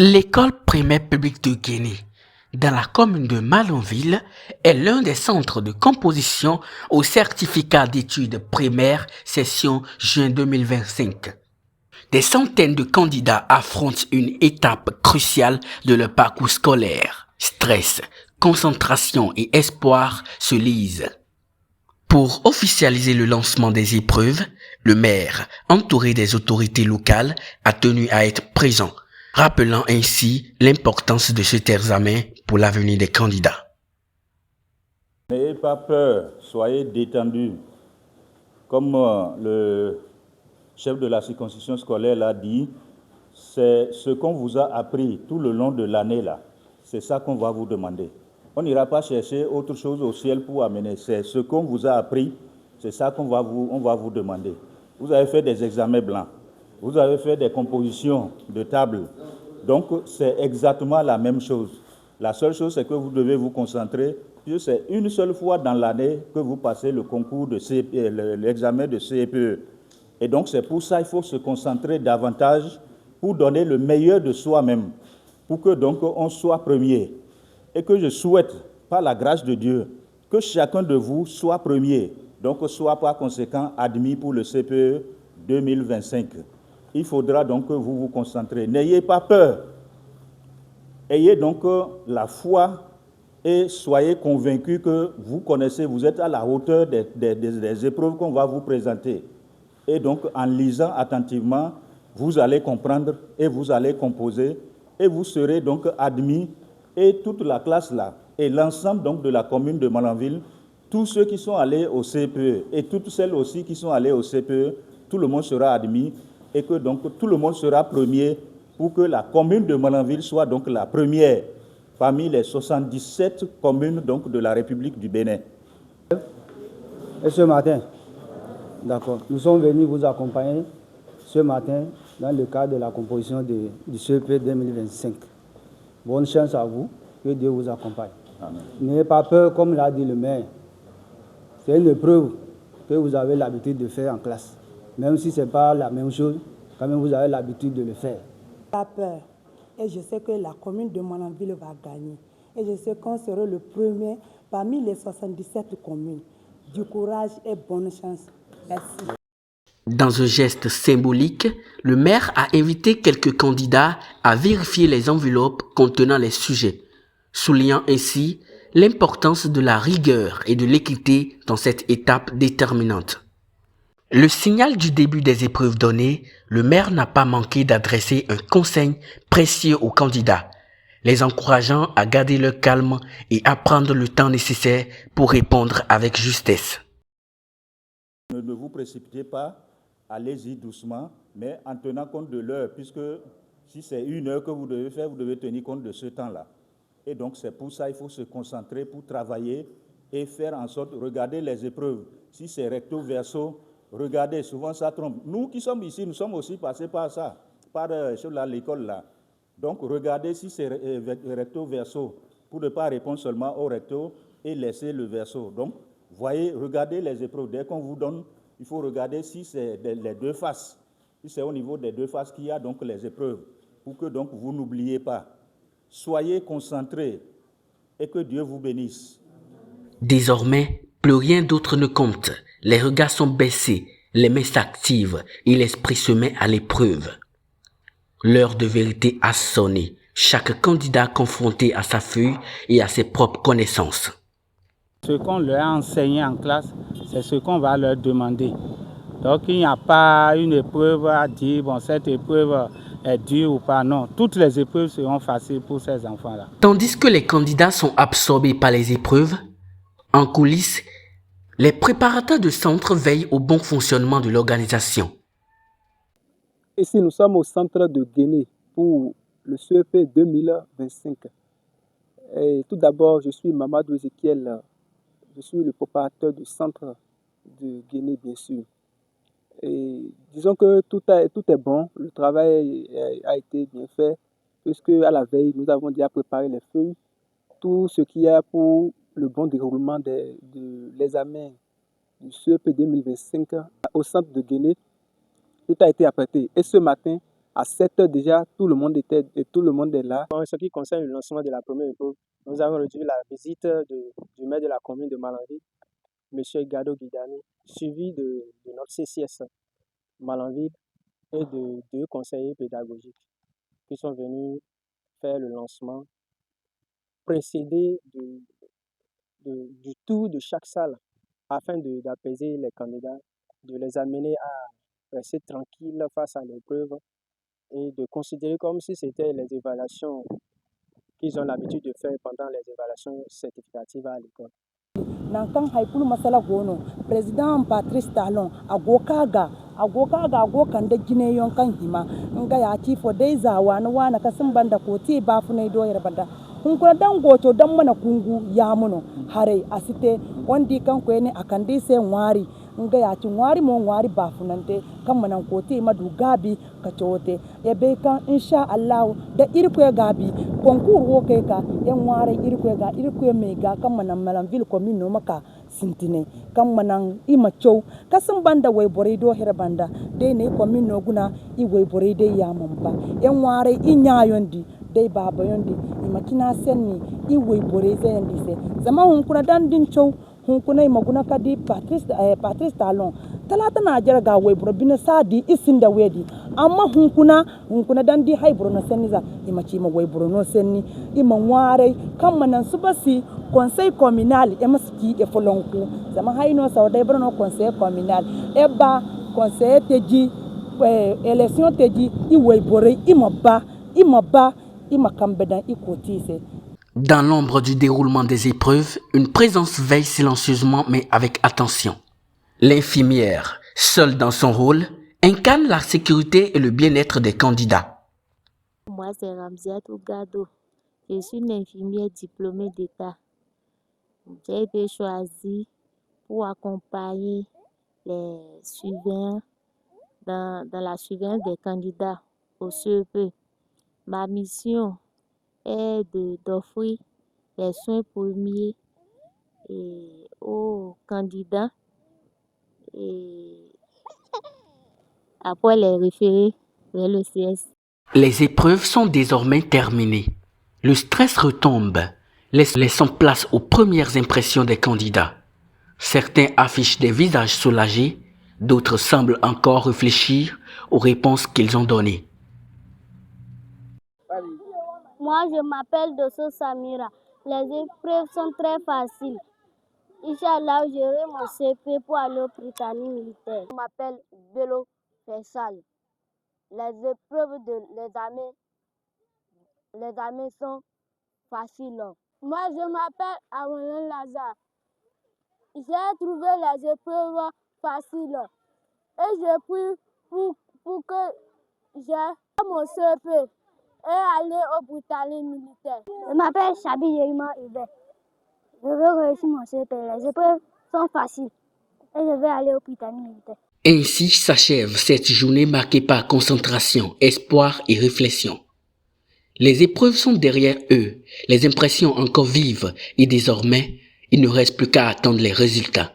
L'école primaire publique de Guinée, dans la commune de Malanville, est l'un des centres de composition au certificat d'études primaires session juin 2025. Des centaines de candidats affrontent une étape cruciale de leur parcours scolaire. Stress, concentration et espoir se lisent. Pour officialiser le lancement des épreuves, le maire, entouré des autorités locales, a tenu à être présent, rappelant ainsi l'importance de cet examen pour l'avenir des candidats. N'ayez pas peur, soyez détendus. Comme le chef de la circonscription scolaire l'a dit, c'est ce qu'on vous a appris tout le long de l'année là. C'est ça qu'on va vous demander. On n'ira pas chercher autre chose au ciel pour amener. C'est ce qu'on vous a appris, c'est ça qu'on va vous demander. Vous avez fait des examens blancs, vous avez fait des compositions de tables. Donc c'est exactement la même chose. La seule chose, c'est que vous devez vous concentrer, puisque c'est une seule fois dans l'année que vous passez le concours de l'examen de CPE. Et donc c'est pour ça qu'il faut se concentrer davantage pour donner le meilleur de soi-même, pour que donc on soit premier. Et que je souhaite, par la grâce de Dieu, que chacun de vous soit premier, donc soit par conséquent admis pour le CPE 2025. Il faudra donc que vous vous concentrez. N'ayez pas peur. Ayez donc la foi et soyez convaincus que vous connaissez, vous êtes à la hauteur des épreuves qu'on va vous présenter. Et donc, en lisant attentivement, vous allez comprendre et vous allez composer et vous serez donc admis, et toute la classe là, et l'ensemble donc de la commune de Malanville, tous ceux qui sont allés au CPE et toutes celles aussi qui sont allées au CPE, tout le monde sera admis et que donc tout le monde sera premier pour que la commune de Malanville soit donc la première parmi les 77 communes donc de la République du Bénin. Et ce matin, d'accord, nous sommes venus vous accompagner ce matin dans le cadre de la composition du CEP 2025. Bonne chance à vous, que Dieu vous accompagne. N'ayez pas peur, comme l'a dit le maire. C'est une épreuve que vous avez l'habitude de faire en classe. Même si ce n'est pas la même chose, quand même vous avez l'habitude de le faire. Pas peur. Et je sais que la commune de Malanville va gagner. Et je sais qu'on sera le premier parmi les 77 communes. Du courage et bonne chance. Merci. Dans un geste symbolique, le maire a invité quelques candidats à vérifier les enveloppes contenant les sujets, soulignant ainsi l'importance de la rigueur et de l'équité dans cette étape déterminante. Le signal du début des épreuves données, le maire n'a pas manqué d'adresser un conseil précieux aux candidats, les encourageant à garder leur calme et à prendre le temps nécessaire pour répondre avec justesse. Ne vous précipitez pas, allez-y doucement, mais en tenant compte de l'heure, puisque si c'est 1 heure que vous devez faire, vous devez tenir compte de ce temps-là. Et donc c'est pour ça qu'il faut se concentrer pour travailler et faire en sorte de regarder les épreuves. Si c'est recto verso, regardez, souvent ça trompe. Nous qui sommes ici, nous sommes aussi passés par ça, par l'école là. Donc regardez si c'est recto verso, pour ne pas répondre seulement au recto et laisser le verso. Donc voyez, regardez les épreuves. Dès qu'on vous donne, il faut regarder si c'est les deux faces. Si c'est au niveau des deux faces qu'il y a donc les épreuves, pour que donc vous n'oubliez pas. Soyez concentrés et que Dieu vous bénisse. Désormais, plus rien d'autre ne compte. Les regards sont baissés, les mains s'activent et l'esprit se met à l'épreuve. L'heure de vérité a sonné, chaque candidat confronté à sa feuille et à ses propres connaissances. Ce qu'on leur a enseigné en classe, c'est ce qu'on va leur demander. Donc il n'y a pas une épreuve à dire, bon, cette épreuve est dure ou pas. Non, toutes les épreuves seront faciles pour ces enfants-là. Tandis que les candidats sont absorbés par les épreuves, en coulisses, les préparateurs de centre veillent au bon fonctionnement de l'organisation. Ici, nous sommes au centre de Guinée pour le CEP 2025. Et tout d'abord, je suis Mamadou Ezekiel. Je suis le préparateur du centre de Guinée, bien sûr. Et disons que tout est bon, le travail a été bien fait, puisque à la veille, nous avons déjà préparé les feuilles, tout ce qu'il y a pour le bon déroulement de l'examen du CEP 2025 au centre de Guinée. Tout a été apprêté. Et ce matin, À 7 heures déjà, tout le monde est là. En ce qui concerne le lancement de la première épreuve, nous avons reçu la visite du maire de la commune de Malanville, M. Gado Guidani, suivi de notre CCS Malanville et de 2 conseillers pédagogiques qui sont venus faire le lancement, précédé du tour de chaque salle afin d'apaiser les candidats, de les amener à rester tranquilles face à l'épreuve et de considérer comme si c'était les évaluations qu'ils ont l'habitude de faire pendant les évaluations certificatives à l'école. Nankan haikulu masala gono president Patrice Talon agokaga agokanda gine yonkan hima nga ya ci fo dai zawa na wana kasin banda ko ti ba fu ne do yar banda kun ko dan goto dan mana kungu ya muno hare asite wandi kan ko ne akandi se ngwari nga ya ci ngwari mo ngwari ba fu nante kan manan ko ti madu gabi ka cote e be kan insha Allah da irko gabi konkur wo kai ka yan ngwari irko ga irko me ga kan manan Malanville commune no maka sintine kan manan ima chow kasin banda way bore do hera banda de ne commune no guna i way bore de ya mamba yan ngwari i nyayondi de baba yondi ima kina senni i way bore zendi se zama hun kuna dan din chow hun kuna ima guna kadi Patrice Talon talata na jara ga way boro bina sadi isinda wedi amma hun kuna dan di hay boro na senni za ima ci ma way boro no senni ima ngware kan manan subasi conseil communal e maski e folonku zama hayno sawday brono conseil communal e ba conseil teji élection teji i way bore ima kambedan i kotise. Dans l'ombre du déroulement des épreuves, une présence veille silencieusement mais avec attention. L'infirmière, seule dans son rôle, incarne la sécurité et le bien-être des candidats. Moi, c'est Ramziatou Gado. Je suis une infirmière diplômée d'État. J'ai été choisie pour accompagner les suivants dans la surveillance des candidats au CEP. Ma mission est d'offrir les soins premiers aux candidats et après les référer vers le CS. Les épreuves sont désormais terminées. Le stress retombe, laissant place aux premières impressions des candidats. Certains affichent des visages soulagés, d'autres semblent encore réfléchir aux réponses qu'ils ont données. Moi, je m'appelle Dosso Samira. Les épreuves sont très faciles. Inch'Allah, j'aurai mon CP pour aller au Britannique militaire. Je m'appelle Bello Fessal. Les épreuves les armées sont faciles. Moi, je m'appelle Amoulin Lazare. J'ai trouvé les épreuves faciles. Et j'ai pris pour que j'ai mon CP et aller au Britannique militaire. Je m'appelle Chabi Yerima Ibe. Je veux réussir mon CP. Les épreuves sont faciles. Et je vais aller au Britannique militaire. Ainsi s'achève cette journée marquée par concentration, espoir et réflexion. Les épreuves sont derrière eux, les impressions encore vives et désormais, il ne reste plus qu'à attendre les résultats.